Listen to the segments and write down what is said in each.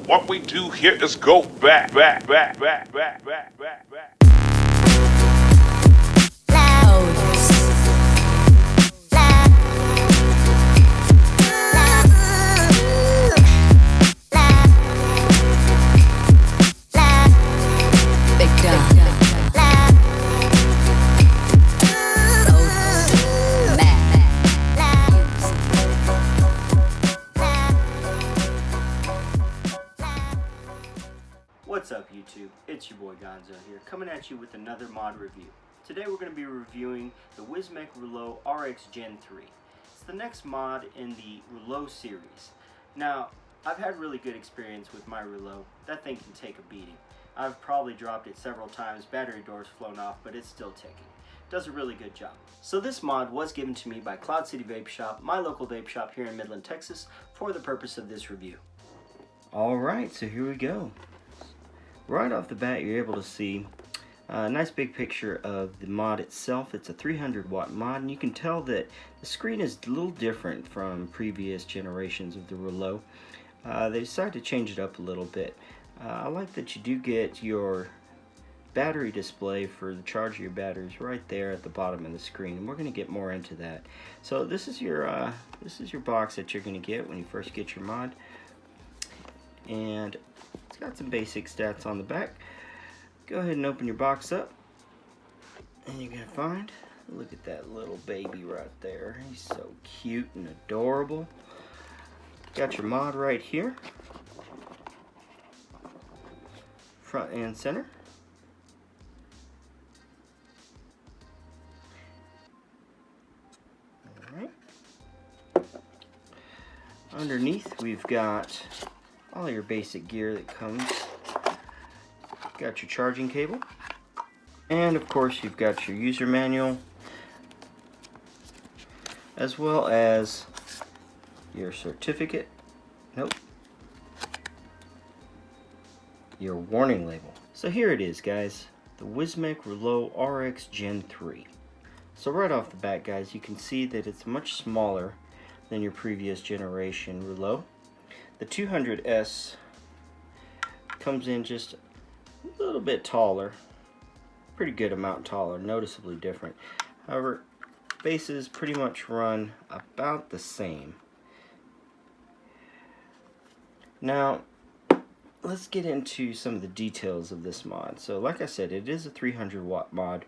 What we do here is go back. What's up YouTube? It's your boy Gonzo here, coming at you with another mod review. Today we're going to be reviewing the Wismec Reuleaux RXGEN3. It's the next mod in the Reuleaux series. Now, I've had really good experience with my Reuleaux. That thing can take a beating. I've probably dropped it several times, battery doors flown off, but it's still ticking. Does a really good job. So this mod was given to me by Cloud City Vape Shop, my local vape shop here in Midland, Texas, for the purpose of this review. Alright, so here we go. Right off the bat, you're able to see a nice big picture of the mod itself. It's a 300 watt mod, and you can tell that the screen is a little different from previous generations of the Reuleaux. They decided to change it up a little bit. I like that you do get your battery display for the charge of your batteries right there at the bottom of the screen, and we're going to get more into that. So this is your box that you're going to get when you first get your mod, and it's got some basic stats on the back. Go ahead and open your box up, and you're going to find, look at that little baby right there. He's so cute and adorable. Got your mod right here, front and center. Alright. Underneath we've got all your basic gear that comes. Got your charging cable, and of course you've got your user manual, as well as your certificate, your warning label. So here it is, guys, the Wismec Reuleaux RXGEN3. So right off the bat, guys, you can see that it's much smaller than your previous generation Reuleaux. The 200S comes in just a little bit taller, pretty good amount taller, noticeably different. However, bases pretty much run about the same. Now, let's get into some of the details of this mod. So like I said, it is a 300 watt mod.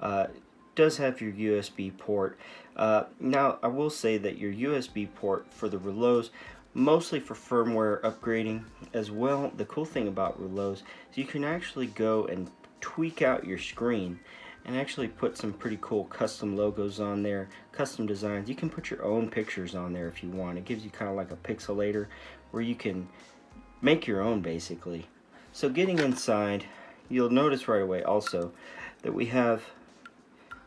It does have your USB port. Now, I will say that your USB port for the Reuleaux, mostly for firmware upgrading as well. The cool thing about Reuleaux is you can actually go and tweak out your screen and actually put some pretty cool custom logos on there, custom designs. You can put your own pictures on there if you want. It gives you kind of like a pixelator where you can make your own basically. So getting inside, you'll notice right away also that we have,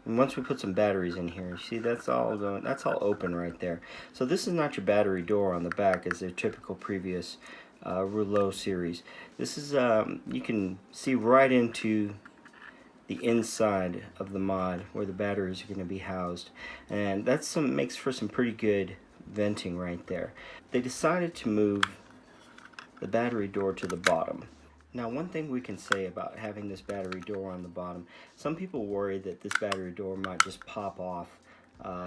and once we put some batteries in here, see that's all open right there. So this is not your battery door on the back as their typical previous Reuleaux series. This is, you can see right into the inside of the mod where the batteries are going to be housed, and that's makes for some pretty good venting right there. They decided to move the battery door to the bottom. Now, one thing we can say about having this battery door on the bottom, some people worry that this battery door might just pop off,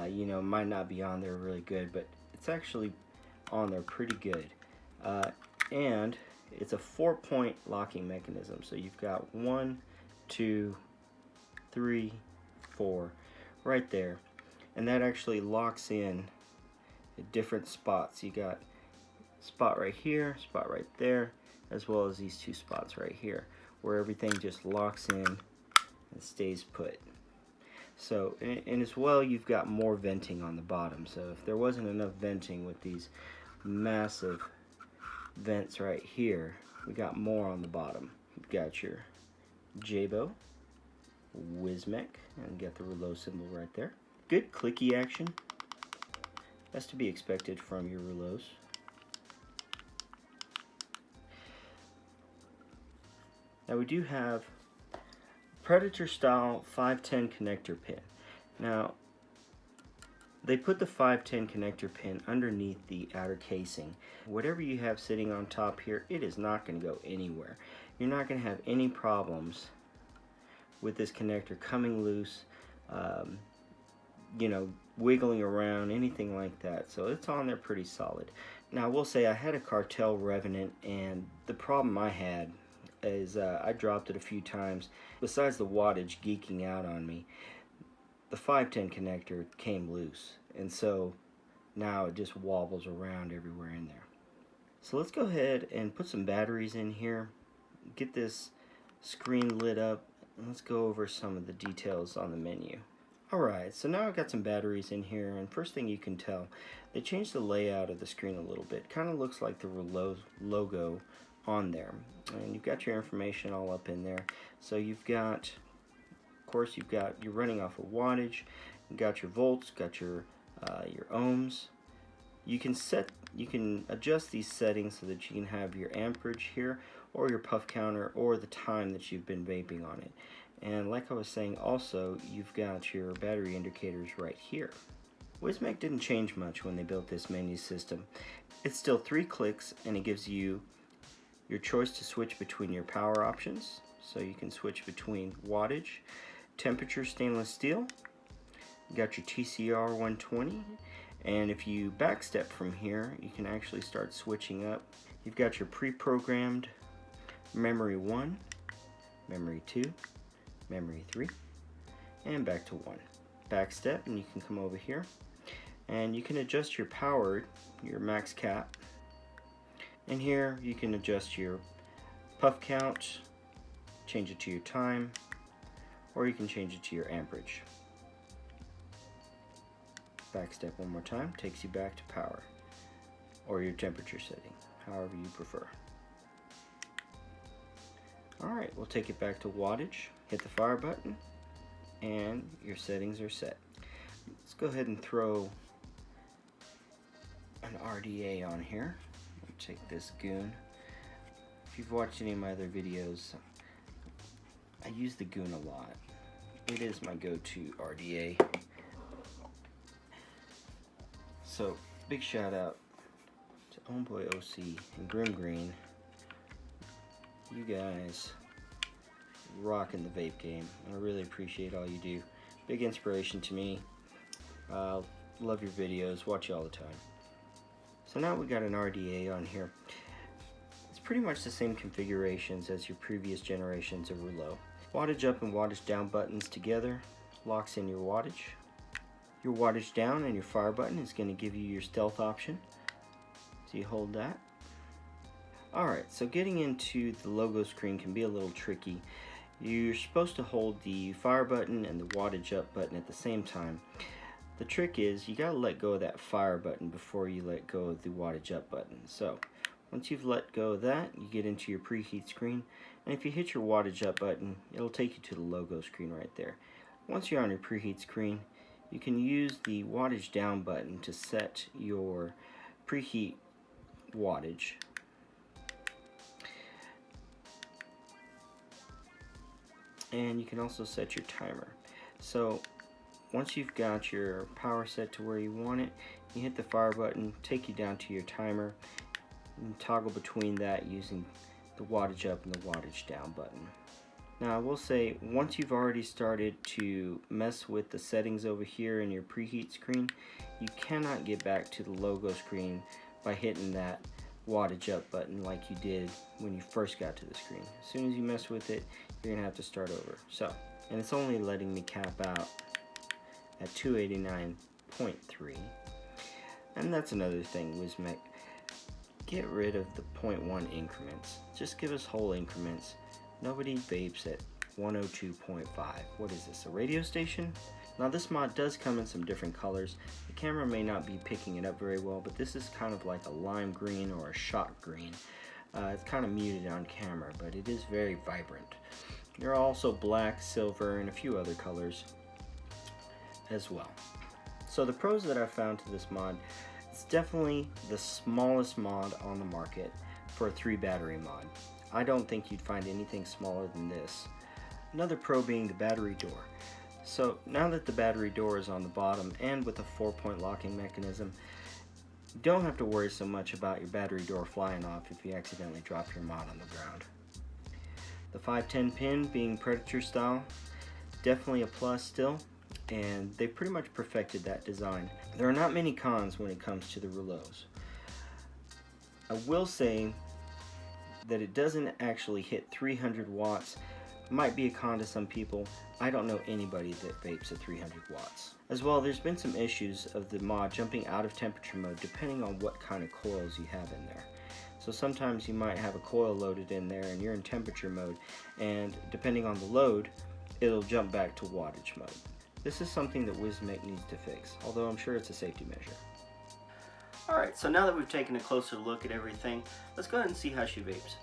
you know, might not be on there really good, but it's actually on there pretty good. And it's a 4-point locking mechanism. So you've got 1, 2, 3, 4 right there. And that actually locks in at different spots. You got a spot right here, spot right there, as well as these two spots right here, where everything just locks in and stays put. So, and as well, you've got more venting on the bottom. So if there wasn't enough venting with these massive vents right here, we got more on the bottom. You've got your Jabo, Wismec, and got the Reuleaux symbol right there. Good clicky action. That's to be expected from your Reuleaux. Now we do have Predator style 510 connector pin. Now They put the 510 connector pin underneath the outer casing. Whatever you have sitting on top here, it is not going to go anywhere. You're not going to have any problems with this connector coming loose, you know, wiggling around, anything like that. So it's on there pretty solid. Now I will say I had a Cartel Revenant, and the problem I had is I dropped it a few times. Besides the wattage geeking out on me, the 510 connector came loose, and so now it just wobbles around everywhere in there. So let's go ahead and put some batteries in here, get this screen lit up, and let's go over some of the details on the menu. Alright, so now I've got some batteries in here, and first thing you can tell, they changed the layout of the screen a little bit. Kind of looks like the Reuleaux logo on there, and you've got your information all up in there. So you've got, of course, you're running off of wattage, you've got your volts, got your ohms. You can adjust these settings so that you can have your amperage here, or your puff counter, or the time that you've been vaping on it. And like I was saying, also you've got your battery indicators right here. Wismec didn't change much when they built this menu system. It's still 3 clicks, and it gives you your choice to switch between your power options. So you can switch between wattage, temperature stainless steel, you got your TCR 120, and if you backstep from here, you can actually start switching up. You've got your pre-programmed memory 1, memory 2, memory 3, and back to 1. Backstep, and you can come over here, and you can adjust your power, your max cap, and here you can adjust your puff count, change it to your time, or you can change it to your amperage. Backstep one more time, takes you back to power, or your temperature setting, however you prefer. Alright, we'll take it back to wattage, hit the fire button, and your settings are set. Let's go ahead and throw an RDA on here. Take this goon. If you've watched any of my other videos, I use the goon a lot. It is my go-to RDA. So, big shout out to Homeboy OC and Grim Green. You guys rocking the vape game. I really appreciate all you do. Big inspiration to me. Love your videos. Watch you all the time. So now we got an RDA on here. It's pretty much the same configurations as your previous generations of Reuleaux. Wattage up and wattage down buttons together locks in your wattage. Your wattage down and your fire button is going to give you your stealth option. So you hold that. Alright, so getting into the logo screen can be a little tricky. You're supposed to hold the fire button and the wattage up button at the same time. The trick is you gotta let go of that fire button before you let go of the wattage up button. So once you've let go of that, you get into your preheat screen, and if you hit your wattage up button, it'll take you to the logo screen right there. Once you're on your preheat screen, you can use the wattage down button to set your preheat wattage. And you can also set your timer. So once you've got your power set to where you want it, you hit the fire button, take you down to your timer, and toggle between that using the wattage up and the wattage down button. Now I will say, once you've already started to mess with the settings over here in your preheat screen, you cannot get back to the logo screen by hitting that wattage up button like you did when you first got to the screen. As soon as you mess with it, you're gonna have to start over. So, and it's only letting me cap out at 289.3. And that's another thing, Wismec. Get rid of the 0.1 increments. Just give us whole increments. Nobody vapes at 102.5. What is this, a radio station? Now this mod does come in some different colors. The camera may not be picking it up very well, but this is kind of like a lime green or a shot green. It's kind of muted on camera, but it is very vibrant. There are also black, silver, and a few other colors as well. So the pros that I've found to this mod, it's definitely the smallest mod on the market for a 3 battery mod. I don't think you'd find anything smaller than this. Another pro being the battery door. So now that the battery door is on the bottom and with a 4-point locking mechanism, you don't have to worry so much about your battery door flying off if you accidentally drop your mod on the ground. The 510 pin being Predator style, definitely a plus still, and they pretty much perfected that design. There are not many cons when it comes to the Reuleaux. I will say that it doesn't actually hit 300 watts. Might be a con to some people. I don't know anybody that vapes at 300 watts. As well, there's been some issues of the mod jumping out of temperature mode depending on what kind of coils you have in there. So sometimes you might have a coil loaded in there and you're in temperature mode, and depending on the load, it'll jump back to wattage mode. This is something that Wismec needs to fix, although I'm sure it's a safety measure. Alright, so now that we've taken a closer look at everything, let's go ahead and see how she vapes.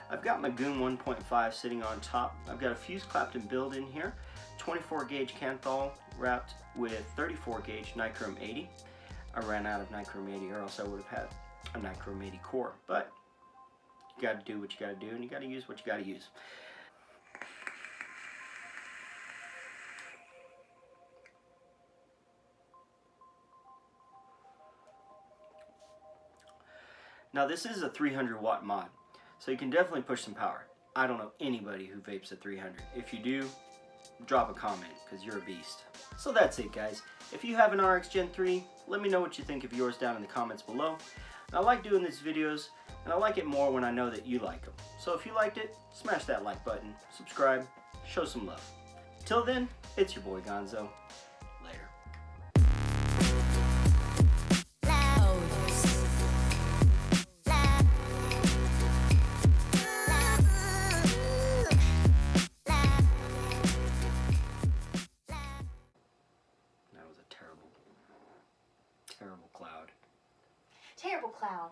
I've got my Goon 1.5 sitting on top. I've got a fuse clapped and built in here, 24 gauge Kanthal wrapped with 34 gauge Nichrome 80. I ran out of Nichrome 80 or else I would have had a Nichrome 80 core, but you gotta do what you gotta do and you gotta use what you gotta use. Now this is a 300 watt mod, so you can definitely push some power. I don't know anybody who vapes at 300. If you do, drop a comment, because you're a beast. So that's it, guys. If you have an RXGEN3, let me know what you think of yours down in the comments below. And I like doing these videos, and I like it more when I know that you like them. So if you liked it, smash that like button, subscribe, show some love. Till then, it's your boy Gonzo. Later. That was a terrible cloud. Terrible cloud.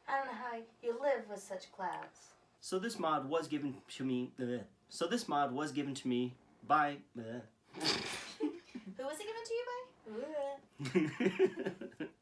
I don't know how you live with such clouds. So this mod was given to me. By. Who was it given to you by?